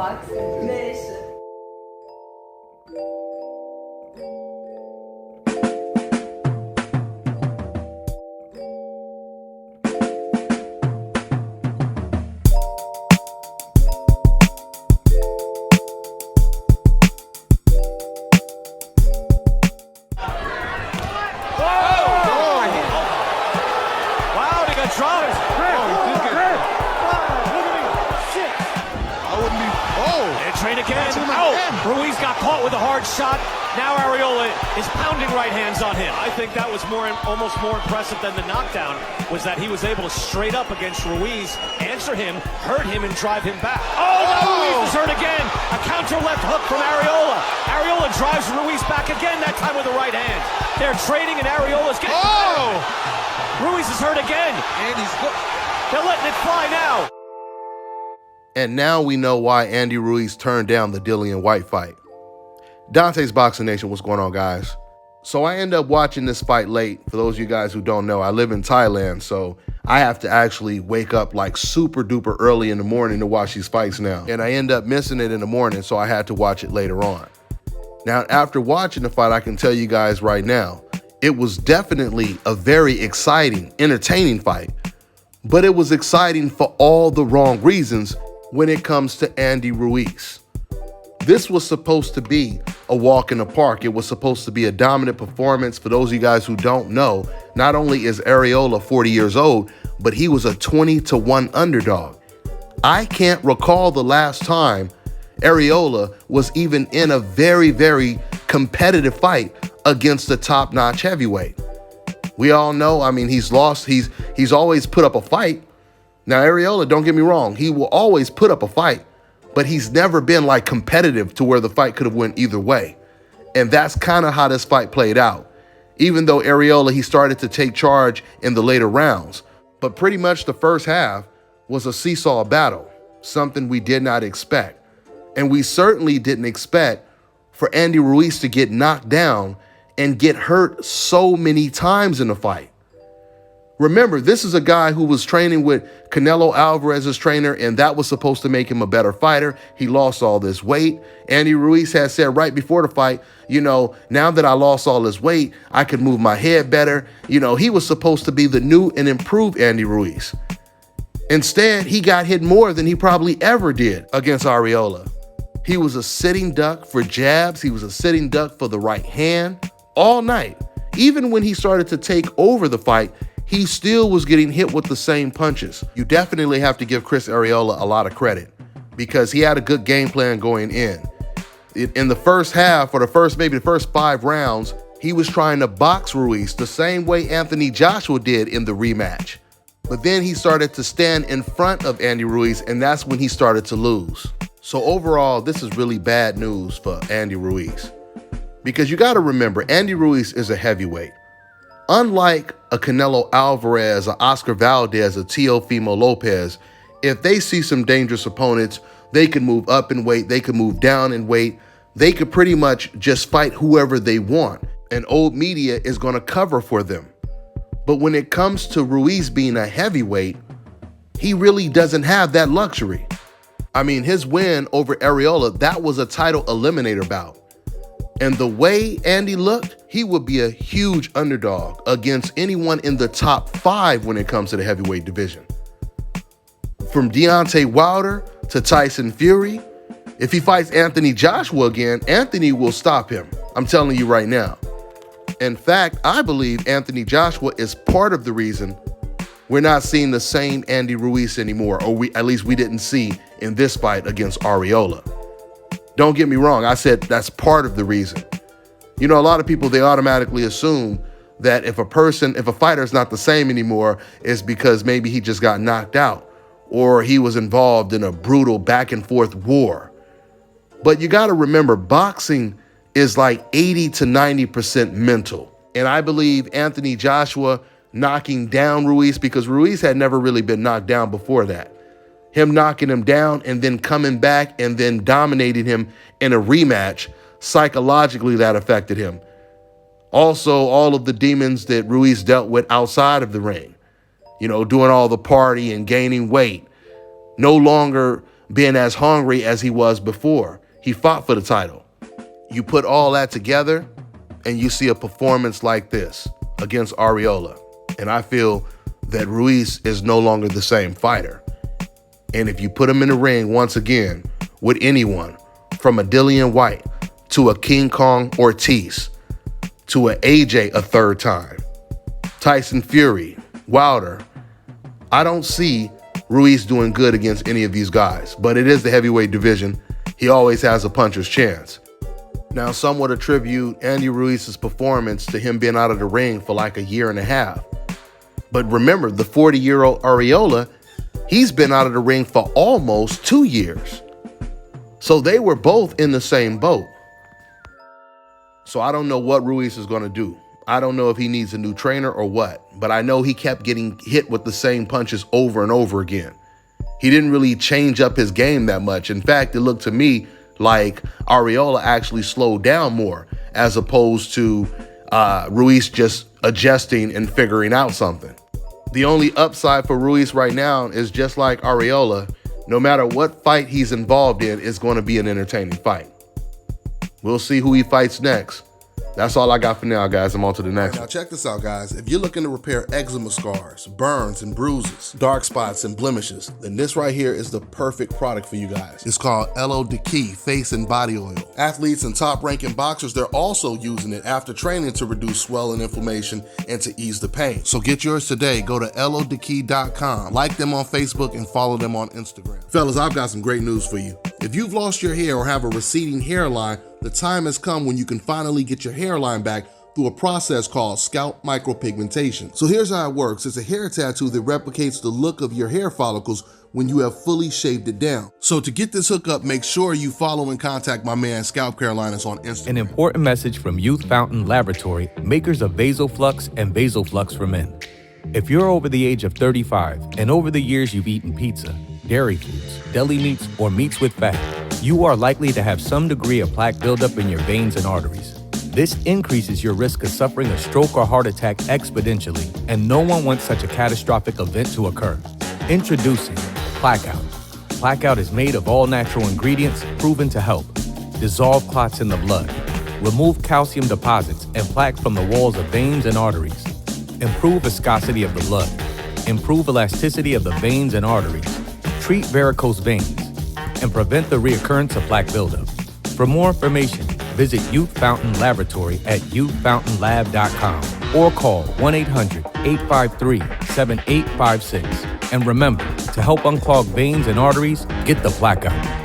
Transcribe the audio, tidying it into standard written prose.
Box Nation. Train again. Oh, Ruiz got caught with a hard shot. Now Arreola is pounding right hands on him. I think that was almost more impressive than the knockdown, was that he was able to straight up against Ruiz, answer him, hurt him, and drive him back. Oh, now Ruiz is hurt again. A counter left hook from Arreola. Arreola drives Ruiz back again, that time with the right hand. They're trading, and Arreola's getting... Oh! Ruiz is hurt again. And they're letting it fly now. And now we know why Andy Ruiz turned down the Dillian Whyte fight. Deontay's Boxing Nation, what's going on, guys? So I end up watching this fight late. For those of you guys who don't know, I live in Thailand, so I have to actually wake up like super duper early in the morning to watch these fights now. And I end up missing it in the morning, so I had to watch it later on. Now, after watching the fight, I can tell you guys right now, it was definitely a very exciting, entertaining fight. But it was exciting for all the wrong reasons when it comes to Andy Ruiz. This was supposed to be a walk in the park. It was supposed to be a dominant performance. For those of you guys who don't know, not only is Arreola 40 years old, but he was a 20-1 underdog. I can't recall the last time Arreola was even in a very, very competitive fight against a top-notch heavyweight. We all know, I mean, he's lost. He's always put up a fight. Now, Arreola, don't get me wrong, he will always put up a fight, but he's never been like competitive to where the fight could have went either way. And that's kind of how this fight played out. Even though Arreola, he started to take charge in the later rounds, but pretty much the first half was a seesaw battle, something we did not expect. And we certainly didn't expect for Andy Ruiz to get knocked down and get hurt so many times in the fight. Remember, this is a guy who was training with Canelo Alvarez's trainer, and that was supposed to make him a better fighter. He lost all this weight. Andy Ruiz had said right before the fight, you know, now that I lost all this weight, I can move my head better. You know, he was supposed to be the new and improved Andy Ruiz. Instead, he got hit more than he probably ever did against Arreola. He was a sitting duck for jabs. He was a sitting duck for the right hand all night. Even when he started to take over the fight, he still was getting hit with the same punches. You definitely have to give Chris Arreola a lot of credit because he had a good game plan going in. In the first half, or maybe the first 5 rounds, he was trying to box Ruiz the same way Anthony Joshua did in the rematch. But then he started to stand in front of Andy Ruiz, and that's when he started to lose. So overall, this is really bad news for Andy Ruiz. Because you got to remember, Andy Ruiz is a heavyweight. Unlike a Canelo Alvarez, a Oscar Valdez, a Teofimo Lopez, if they see some dangerous opponents, they can move up in weight, they can move down in weight, they could pretty much just fight whoever they want, and old media is going to cover for them. But when it comes to Ruiz being a heavyweight, he really doesn't have that luxury. I mean, his win over Arreola, that was a title eliminator bout. And the way Andy looked, he would be a huge underdog against anyone in the top 5 when it comes to the heavyweight division. From Deontay Wilder to Tyson Fury, if he fights Anthony Joshua again, Anthony will stop him. I'm telling you right now. In fact, I believe Anthony Joshua is part of the reason we're not seeing the same Andy Ruiz anymore, or at least we didn't see in this fight against Arreola. Don't get me wrong, I said that's part of the reason. You know, a lot of people, they automatically assume that if a fighter is not the same anymore, it's because maybe he just got knocked out or he was involved in a brutal back and forth war. But you got to remember, boxing is like 80 to 90% mental. And I believe Anthony Joshua knocking down Ruiz, because Ruiz had never really been knocked down before that. Him knocking him down and then coming back and then dominating him in a rematch, psychologically that affected him. Also, all of the demons that Ruiz dealt with outside of the ring, you know, doing all the party and gaining weight, no longer being as hungry as he was before he fought for the title. You put all that together and you see a performance like this against Arreola. And I feel that Ruiz is no longer the same fighter. And if you put him in the ring once again with anyone, from a Dillian Whyte to a King Kong Ortiz to an AJ a third time, Tyson Fury, Wilder, I don't see Ruiz doing good against any of these guys. But it is the heavyweight division. He always has a puncher's chance. Now, some would attribute Andy Ruiz's performance to him being out of the ring for like a year and a half. But remember, the 40-year-old Arreola, he's been out of the ring for almost 2 years. So they were both in the same boat. So I don't know what Ruiz is going to do. I don't know if he needs a new trainer or what, but I know he kept getting hit with the same punches over and over again. He didn't really change up his game that much. In fact, it looked to me like Arreola actually slowed down more as opposed to Ruiz just adjusting and figuring out something. The only upside for Ruiz right now is just like Arreola, no matter what fight he's involved in, it's going to be an entertaining fight. We'll see who he fights next. That's all I got for now, guys. I'm on to the next one. Now check this out, guys. If you're looking to repair eczema scars, burns and bruises, dark spots and blemishes, then this right here is the perfect product for you guys. It's called LO Decay Face and Body Oil. Athletes and top-ranking boxers, they're also using it after training to reduce swelling, inflammation, and to ease the pain. So get yours today. Go to lodecay.com, like them on Facebook, and follow them on Instagram. Fellas, I've got some great news for you. If you've lost your hair or have a receding hairline, the time has come when you can finally get your hairline back through a process called scalp micropigmentation. So here's how it works. It's a hair tattoo that replicates the look of your hair follicles when you have fully shaved it down. So to get this hookup, make sure you follow and contact my man Scalp Carolinas on Instagram. An important message from Youth Fountain Laboratory, makers of VasoFlux and VasoFlux for Men. If you're over the age of 35 and over the years you've eaten pizza, dairy foods, deli meats, or meats with fat, you are likely to have some degree of plaque buildup in your veins and arteries. This increases your risk of suffering a stroke or heart attack exponentially, and no one wants such a catastrophic event to occur. Introducing Blackout. Blackout is made of all natural ingredients proven to help dissolve clots in the blood, remove calcium deposits and plaque from the walls of veins and arteries, improve viscosity of the blood, improve elasticity of the veins and arteries, treat varicose veins, and prevent the reoccurrence of plaque buildup. For more information, visit Youth Fountain Laboratory at youthfountainlab.com or call 1-800-853-7856. And remember, to help unclog veins and arteries, get the Blackout.